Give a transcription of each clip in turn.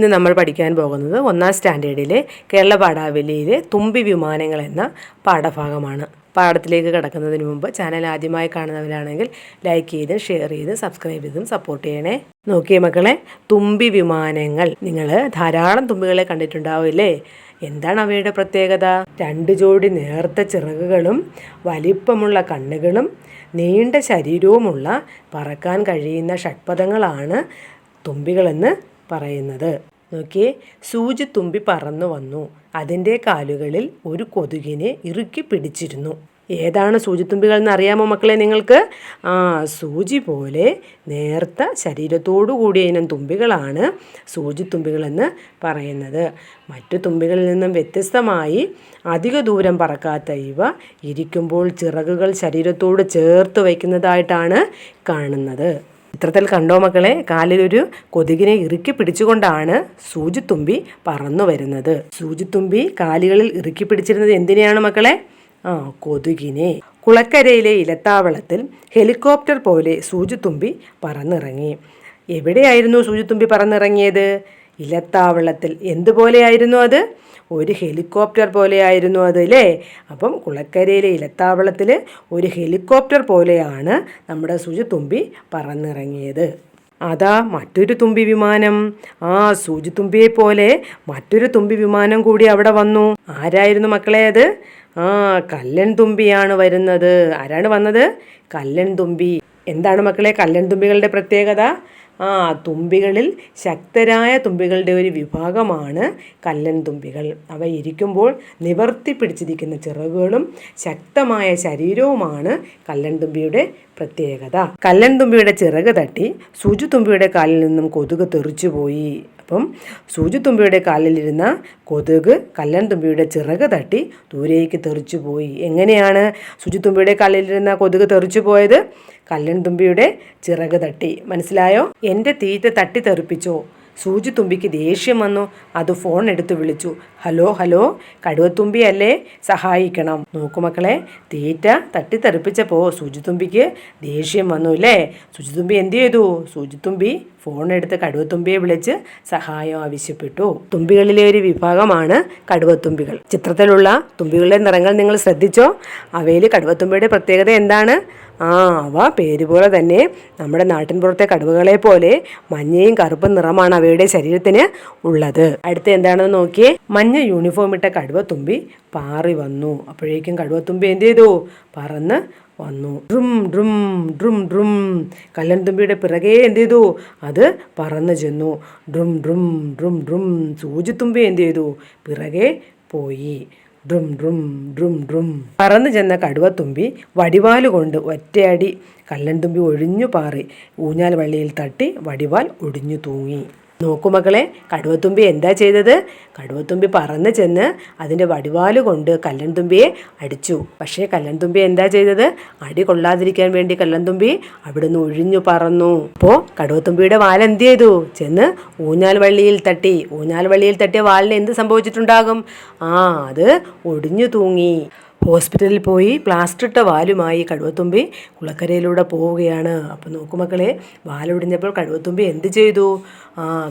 ഇന്ന് നമ്മൾ പഠിക്കാൻ പോകുന്നത് 1ാം സ്റ്റാൻഡേർഡിലെ കേരള പാഠാവലിയിലെ തുമ്പി വിമാനങ്ങൾ എന്ന പാഠഭാഗമാണ്. പാഠത്തിലേക്ക് കടക്കുന്നതിന് മുമ്പ് ചാനൽ ആദ്യമായി കാണുന്നവരാണെങ്കിൽ ലൈക്ക് ചെയ്ത് ഷെയർ ചെയ്ത് സബ്സ്ക്രൈബ് ചെയ്തും സപ്പോർട്ട് ചെയ്യണേ. നോക്കിയേ മക്കളെ, തുമ്പി വിമാനങ്ങൾ. നിങ്ങൾ ധാരാളം തുമ്പികളെ കണ്ടിട്ടുണ്ടാവില്ലേ? എന്താണ് അവയുടെ പ്രത്യേകത? 2 ജോഡി നേർത്ത ചിറകുകളും വലിപ്പമുള്ള കണ്ണുകളും നീണ്ട ശരീരവുമുള്ള പറക്കാൻ കഴിയുന്ന ഷഡ്പദങ്ങളാണ് തുമ്പികളെന്ന് പറയുന്നത്. നോക്കിയേ, സൂചിത്തുമ്പി പറന്നു വന്നു. അതിൻ്റെ കാലുകളിൽ ഒരു കൊതുകിനെ ഇറുക്കി പിടിച്ചിരുന്നു. ഏതാണ് സൂചിത്തുമ്പികൾ എന്ന് അറിയാമോ മക്കളെ നിങ്ങൾക്ക്? സൂചി പോലെ നേർത്ത ശരീരത്തോടു കൂടിയ ഇനം തുമ്പികളാണ് സൂചിത്തുമ്പികളെന്ന് പറയുന്നത്. മറ്റു തുമ്പികളിൽ നിന്നും വ്യത്യസ്തമായി അധിക ദൂരം പറക്കാത്ത ഇവ ഇരിക്കുമ്പോൾ ചിറകുകൾ ശരീരത്തോട് ചേർത്ത് വയ്ക്കുന്നതായിട്ടാണ് കാണുന്നത്. ചിത്രത്തിൽ കണ്ടോ മക്കളെ, കാലിലൊരു കൊതുകിനെ ഇറുക്കി പിടിച്ചുകൊണ്ടാണ് സൂചിത്തുമ്പി പറന്നു വരുന്നത്. സൂചിത്തുമ്പി കാലുകളിൽ ഇറുക്കി പിടിച്ചിരുന്നത് എന്തിനെയാണ് മക്കളെ? കൊതുകിനെ. കുളക്കരയിലെ ഇലത്താവളത്തിൽ ഹെലികോപ്റ്റർ പോലെ സൂചിത്തുമ്പി പറന്നിറങ്ങി. എവിടെയായിരുന്നു സൂചിത്തുമ്പി പറന്നിറങ്ങിയത്? ഇലത്താവളത്തിൽ. എന്തുപോലെയായിരുന്നു അത്? ഒരു ഹെലികോപ്റ്റർ പോലെയായിരുന്നു അത് അല്ലേ? അപ്പം കുളക്കരയിലെ ഇലത്താവളത്തിൽ ഒരു ഹെലികോപ്റ്റർ പോലെയാണ് നമ്മുടെ സൂചിത്തുമ്പി പറന്നിറങ്ങിയത്. അതാ മറ്റൊരു തുമ്പി വിമാനം. സൂചിത്തുമ്പിയെ പോലെ മറ്റൊരു തുമ്പി വിമാനം കൂടി അവിടെ വന്നു. ആരായിരുന്നു മക്കളെ അത്? കല്ലൻ തുമ്പിയാണ് വരുന്നത്. ആരാണ് വന്നത്? കല്ലൻ തുമ്പി. എന്താണ് മക്കളെ കല്ലൻ തുമ്പികളുടെ പ്രത്യേകത? തുമ്പികളിൽ ശക്തരായ തുമ്പികളുടെ ഒരു വിഭാഗമാണ് കല്ലൻ തുമ്പികൾ. അവ ഇരിക്കുമ്പോൾ നിവർത്തി പിടിച്ചിരിക്കുന്ന ചിറകുകളും ശക്തമായ ശരീരവുമാണ് കല്ലൻ തുമ്പിയുടെ പ്രത്യേകത. കല്ലൻ തുമ്പിയുടെ ചിറക് തട്ടി സൂചിത്തുമ്പിയുടെ കാലിൽ നിന്നും കൊതുക് തെറിച്ചുപോയി. അപ്പം സൂചിത്തുമ്പിയുടെ കാലിലിരുന്ന കൊതുക് കല്ലൻ തുമ്പിയുടെ ചിറക് തട്ടി ദൂരേക്ക് തെറിച്ചു പോയി. എങ്ങനെയാണ് സൂചിത്തുമ്പിയുടെ കാലിലിരുന്ന കൊതുക് തെറിച്ചു പോയത്? കല്ലൻ തുമ്പിയുടെ ചിറക് തട്ടി. മനസ്സിലായോ? എൻ്റെ തീറ്റ തട്ടി തെറിപ്പിച്ചോ? സൂചിത്തുമ്പിക്ക് ദേഷ്യം വന്നു. അത് ഫോൺ എടുത്ത് വിളിച്ചു. ഹലോ ഹലോ, കടുവത്തുമ്പി അല്ലേ, സഹായിക്കണം. നോക്കുമക്കളെ, തീറ്റ തട്ടിത്തെറിപ്പിച്ചപ്പോൾ സൂചിത്തുമ്പിക്ക് ദേഷ്യം വന്നു അല്ലേ? സൂചിത്തുമ്പി എന്ത് ചെയ്തു? സൂചിത്തുമ്പി ഫോൺ എടുത്ത് കടുവത്തുമ്പിയെ വിളിച്ച് സഹായം ആവശ്യപ്പെട്ടു. തുമ്പികളിലെ ഒരു വിഭാഗമാണ് കടുവത്തുമ്പികൾ. ചിത്രത്തിലുള്ള തുമ്പികളുടെ നിറങ്ങൾ നിങ്ങൾ ശ്രദ്ധിച്ചോ? അവയിൽ കടുവത്തുമ്പിയുടെ പ്രത്യേകത എന്താണ്? അവ പേര് പോലെ തന്നെ നമ്മുടെ നാട്ടിൻപുറത്തെ കടുവകളെ പോലെ മഞ്ഞയും കറുപ്പും നിറമാണ് അവയുടെ ശരീരത്തിന് ഉള്ളത്. അടുത്ത എന്താണെന്ന് നോക്കിയേ, മഞ്ഞ യൂണിഫോം ഇട്ട കടുവത്തുമ്പി പാറി വന്നു. അപ്പോഴേക്കും കടുവത്തുമ്പി എന്ത് ചെയ്തു? പറന്ന് വന്നു. ഡ്രും ഡ്രും ഡ്രും ഡ്രും. കല്ലൻ തുമ്പിയുടെ പിറകെ എന്ത് ചെയ്തു? അത് പറന്നു ചെന്നു. ഡ്രും ഡ്രും ഡ്രും ഡ്രും. സൂചിത്തുമ്പി എന്ത് ചെയ്തു? പിറകെ പോയി. ഡ്രും ഡ്രും ഡ്രും ഡ്രും. പറന്നു ചെന്ന കടുവത്തുമ്പി വടിവാലുകൊണ്ട് ഒറ്റയടി കല്ലൻ തുമ്പി ഒഴിഞ്ഞു പാറി ഊഞ്ഞാൽ വള്ളിയിൽ തട്ടി വടിവാൽ ഒടിഞ്ഞു തൂങ്ങി. നോക്കുമക്കളെ, കടുവത്തുമ്പി എന്താ ചെയ്തത്? കടുവത്തുമ്പി പറന്ന് ചെന്ന് അതിൻ്റെ വടിവാല് കൊണ്ട് കല്ലൻ തുമ്പിയെ അടിച്ചു. പക്ഷേ കല്ലൻ തുമ്പി എന്താ ചെയ്തത്? അടി കൊള്ളാതിരിക്കാൻ വേണ്ടി കല്ലൻ തുമ്പി അവിടുന്ന് ഒഴിഞ്ഞു പറന്നു. അപ്പോൾ കടുവത്തുമ്പിയുടെ വാൽ എന്ത് ചെയ്തു? ചെന്ന് ഊഞ്ഞാൽ വള്ളിയിൽ തട്ടി. ഊഞ്ഞാൽ വള്ളിയിൽ തട്ടിയ വാലിന് എന്ത് സംഭവിച്ചിട്ടുണ്ടാകും? അത് ഒടിഞ്ഞു തൂങ്ങി. ഹോസ്പിറ്റലിൽ പോയി പ്ലാസ്റ്റർ ഇട്ട വാലുമായി കടുവത്തുമ്പി കുളക്കരയിലൂടെ പോവുകയാണ്. അപ്പോൾ നോക്കുമക്കളെ, വാലൊടിഞ്ഞപ്പോൾ കടുവത്തുമ്പി എന്ത് ചെയ്തു?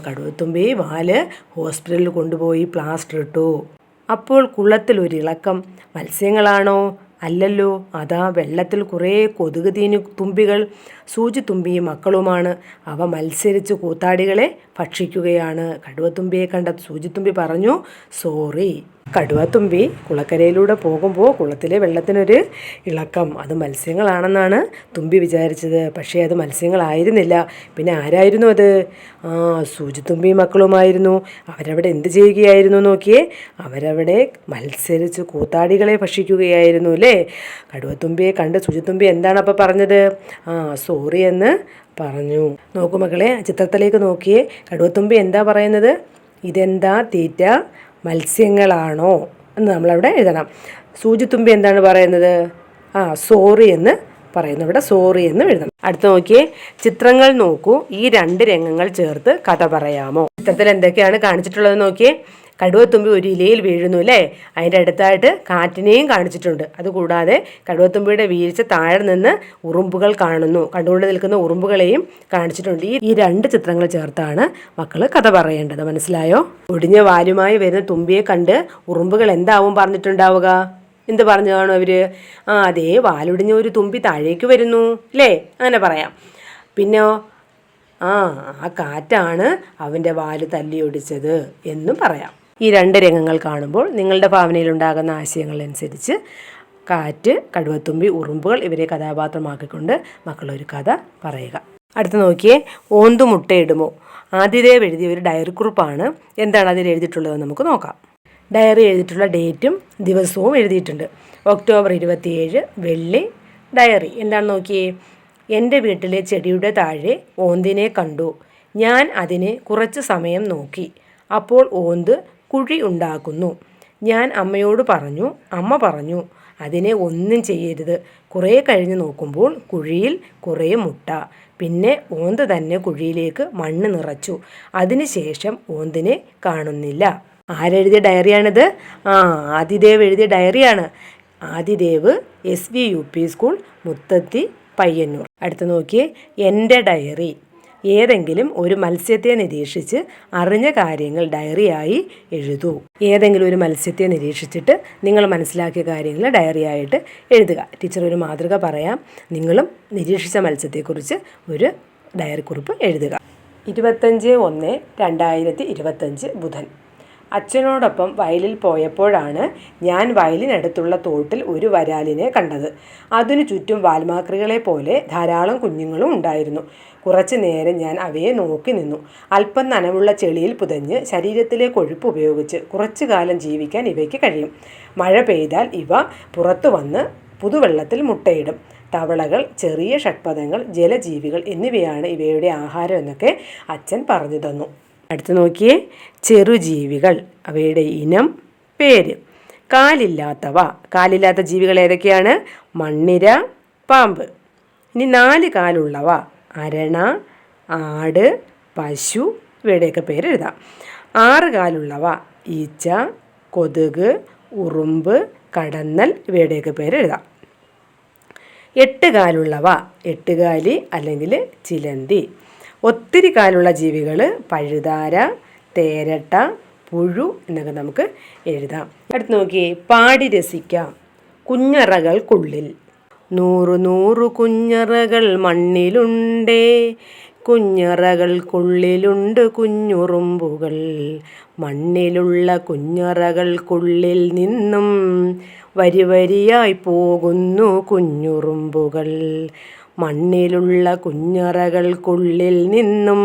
കടുവത്തുമ്പി വാല് ഹോസ്പിറ്റലിൽ കൊണ്ടുപോയി പ്ലാസ്റ്റർ ഇട്ടു. അപ്പോൾ കുളത്തിലൊരിളക്കം. മത്സ്യങ്ങളാണോ? അല്ലല്ലോ. അതാ വെള്ളത്തിൽ കുറേ കൊതുക് തീനി തുമ്പികൾ. സൂചിത്തുമ്പിയും മക്കളുമാണ്. അവ മത്സരിച്ച് കൂത്താടികളെ ഭക്ഷിക്കുകയാണ്. കടുവത്തുമ്പിയെ കണ്ട സൂചിത്തുമ്പി പറഞ്ഞു, സോറി. കടുവത്തുമ്പി കുളക്കരയിലൂടെ പോകുമ്പോൾ കുളത്തിലെ വെള്ളത്തിനൊരു ഇളക്കം. അത് മത്സ്യങ്ങളാണെന്നാണ് തുമ്പി വിചാരിച്ചത്. പക്ഷേ അത് മത്സ്യങ്ങളായിരുന്നില്ല. പിന്നെ ആരായിരുന്നു അത്? സൂചിത്തുമ്പി മക്കളുമായിരുന്നു. അവരവിടെ എന്ത് ചെയ്യുകയായിരുന്നു നോക്കിയേ? അവരവിടെ മത്സരിച്ച് കൂത്താടികളെ ഭക്ഷിക്കുകയായിരുന്നു അല്ലേ? കടുവത്തുമ്പിയെ കണ്ട് സൂചിത്തുമ്പി എന്താണ് അപ്പോൾ പറഞ്ഞത്? സോറി എന്ന് പറഞ്ഞു. നോക്കൂ മക്കളെ, ചിത്രത്തിലേക്ക് നോക്കിയേ. കടുവത്തുമ്പി എന്താ പറയുന്നത്? ഇതെന്താ തീറ്റ? മത്സ്യങ്ങളാണോ എന്ന് നമ്മളവിടെ എഴുതണം. സൂചിത്തുമ്പി എന്താണ് പറയുന്നത്? സോറി എന്ന് പറയുന്നു. ഇവിടെ സോറി എന്ന് എഴുതണം. അടുത്ത് നോക്കിയേ, ചിത്രങ്ങൾ നോക്കൂ, ഈ 2 രംഗങ്ങൾ ചേർത്ത് കഥ പറയാമോ. ചിത്രത്തിൽ എന്തൊക്കെയാണ് കാണിച്ചിട്ടുള്ളത് നോക്കിയേ. കടുവത്തുമ്പി ഒരു ഇലയിൽ വീഴുന്നു അല്ലേ, അതിൻ്റെ അടുത്തായിട്ട് കാറ്റിനെയും കാണിച്ചിട്ടുണ്ട്. അതുകൂടാതെ കടുവത്തുമ്പിയുടെ വീഴ്ച താഴെ നിന്ന് ഉറുമ്പുകൾ കാണുന്നു, കണ്ടുകൊണ്ട് നിൽക്കുന്ന ഉറുമ്പുകളെയും കാണിച്ചിട്ടുണ്ട്. ഈ 2 ചിത്രങ്ങൾ ചേർത്താണ് മക്കൾ കഥ പറയേണ്ടത്. മനസ്സിലായോ? ഒടിഞ്ഞ വാലുമായി വരുന്ന തുമ്പിയെ കണ്ട് ഉറുമ്പുകൾ എന്താവും പറഞ്ഞിട്ടുണ്ടാവുക? എന്ത് പറഞ്ഞു കാണും അവര്? അതേ വാലൊടിഞ്ഞ ഒരു തുമ്പി താഴേക്ക് വരുന്നു അല്ലേ, അങ്ങനെ പറയാം. പിന്നോ ആ കാറ്റാണ് അവൻ്റെ വാല് തല്ലിയൊടിച്ചത് എന്നും പറയാം. ഈ 2 രംഗങ്ങൾ കാണുമ്പോൾ നിങ്ങളുടെ ഭാവനയിലുണ്ടാകുന്ന ആശയങ്ങളനുസരിച്ച് കാറ്റ്, കടുവത്തുമ്പി, ഉറുമ്പുകൾ ഇവരെ കഥാപാത്രമാക്കിക്കൊണ്ട് മക്കളൊരു കഥ പറയുക. അടുത്ത് നോക്കിയേ, ഓന്തു മുട്ടയിടുമോ. ആതിദേവ് എഴുതിയ ഒരു ഡയറി കുറിപ്പാണ്. എന്താണ് അതിൽ എഴുതിയിട്ടുള്ളത് നമുക്ക് നോക്കാം. ഡയറി എഴുതിയിട്ടുള്ള ഡേറ്റും ദിവസവും എഴുതിയിട്ടുണ്ട്. ഒക്ടോബർ 27 വെള്ളി. ഡയറി എന്താണെന്ന് നോക്കിയേ. എൻ്റെ വീട്ടിലെ ചെടിയുടെ താഴെ ഓന്തിനെ കണ്ടു. ഞാൻ അതിനെ കുറച്ച് സമയം നോക്കി. അപ്പോൾ ഓന്ത് കുഴി ഉണ്ടാക്കുന്നു. ഞാൻ അമ്മയോട് പറഞ്ഞു. അമ്മ പറഞ്ഞു അതിനെ ഒന്നും ചെയ്യരുത്. കുറേ കഴിഞ്ഞ് നോക്കുമ്പോൾ കുഴിയിൽ കുറേ മുട്ട. പിന്നെ ഓന്ത് തന്നെ കുഴിയിലേക്ക് മണ്ണ് നിറച്ചു. അതിനുശേഷം ഓന്തിനെ കാണുന്നില്ല. ആരെഴുതിയ ഡയറിയാണിത്? ആദിദേവ് എഴുതിയ ഡയറിയാണ്. Adidev SVUP school, മുത്തത്തി, Payyanur. അടുത്ത് നോക്കിയേ, എൻ്റെ ഡയറി. ഏതെങ്കിലും ഒരു മത്സ്യത്തെ നിരീക്ഷിച്ച് അറിഞ്ഞ കാര്യങ്ങൾ ഡയറിയായി എഴുതൂ. ഏതെങ്കിലും ഒരു മത്സ്യത്തെ നിരീക്ഷിച്ചിട്ട് നിങ്ങൾ മനസ്സിലാക്കിയ കാര്യങ്ങൾ ഡയറിയായിട്ട് എഴുതുക. ടീച്ചർ ഒരു മാതൃക പറയാം. നിങ്ങളും നിരീക്ഷിച്ച മത്സ്യത്തെക്കുറിച്ച് ഒരു ഡയറി കുറിപ്പ് എഴുതുക. 25/1/2025 ബുധൻ. അച്ഛനോടൊപ്പം വയലിൽ പോയപ്പോഴാണ് ഞാൻ വയലിനടുത്തുള്ള തോട്ടിൽ ഒരു വരാലിനെ കണ്ടത്. അതിനു ചുറ്റും വാൽമാക്രികളെ പോലെ ധാരാളം കുഞ്ഞുങ്ങളും ഉണ്ടായിരുന്നു. കുറച്ചു നേരം ഞാൻ അവയെ നോക്കി നിന്നു. അല്പം നനവുള്ള ചെളിയിൽ പുതഞ്ഞ് ശരീരത്തിലെ കൊഴുപ്പ് ഉപയോഗിച്ച് കുറച്ചു കാലം ജീവിക്കാൻ ഇവയ്ക്ക് കഴിയും. മഴ പെയ്താൽ ഇവ പുറത്തു വന്ന് പുതുവെള്ളത്തിൽ മുട്ടയിടും. തവളകൾ, ചെറിയ ഷഡ്പദങ്ങൾ, ജലജീവികൾ എന്നിവയാണ് ഇവയുടെ ആഹാരം എന്നൊക്കെ അച്ഛൻ പറഞ്ഞു തന്നു. അടുത്ത് നോക്കിയേ, ചെറുജീവികൾ, അവയുടെ ഇനം, പേര്. കാലില്ലാത്തവ. കാലില്ലാത്ത ജീവികൾ ഏതൊക്കെയാണ്? മണ്ണിര, പാമ്പ്. ഇനി 4 കാലുള്ളവ: അരണ, ആട്, പശു. ഇവയുടെയൊക്കെ പേര് എഴുതാം. 6 കാലുള്ളവ: ഈച്ച, കൊതുക്, ഉറുമ്പ്, കടന്നൽ. ഇവയുടെയൊക്കെ പേര് എഴുതാം. 8 കാലുള്ളവ: എട്ടുകാലി അല്ലെങ്കിൽ ചിലന്തി. ഒത്തിരി കാലുള്ള ജീവികൾ പഴുതാര, തേരട്ട, പുഴു എന്നൊക്കെ നമുക്ക് എഴുതാം. അടുത്ത് നോക്കിയേ, പാടി രസിക്കാം. കുഞ്ഞറകൾക്കുള്ളിൽ. 100 കുഞ്ഞറകൾ മണ്ണിലുണ്ടേ, കുഞ്ഞറകൾക്കുള്ളിലുണ്ട് കുഞ്ഞുറുമ്പുകൾ. മണ്ണിലുള്ള കുഞ്ഞറകൾക്കുള്ളിൽ നിന്നും വരിവരിയായി പോകുന്നു കുഞ്ഞുറുമ്പുകൾ. മണ്ണിലുള്ള കുഞ്ഞറകൾക്കുള്ളിൽ നിന്നും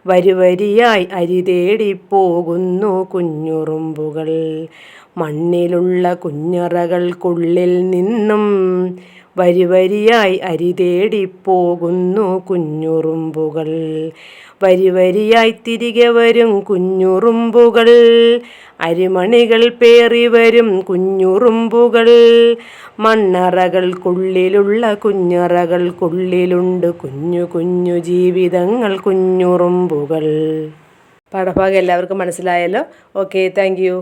വരിവരിയായി അരി തേടിപ്പോകുന്നു കുഞ്ഞുറുമ്പുകൾ. മണ്ണിലുള്ള കുഞ്ഞറകൾക്കുള്ളിൽ നിന്നും വരിവരിയായി അരി തേടിപ്പോകുന്നു കുഞ്ഞുറുമ്പുകൾ. വരിവരിയായി തിരികെ വരും കുഞ്ഞുറുമ്പുകൾ. അരിമണികൾ പേറി വരും കുഞ്ഞുറുമ്പുകൾ. മണ്ണറകൾക്കുള്ളിലുള്ള കുഞ്ഞറകൾക്കുള്ളിലുണ്ട് കുഞ്ഞു കുഞ്ഞു ജീവിതങ്ങൾ കുഞ്ഞുറുമ്പുകൾ. പാഠഭാഗം എല്ലാവർക്കും മനസ്സിലായല്ലോ? Okay, thank you.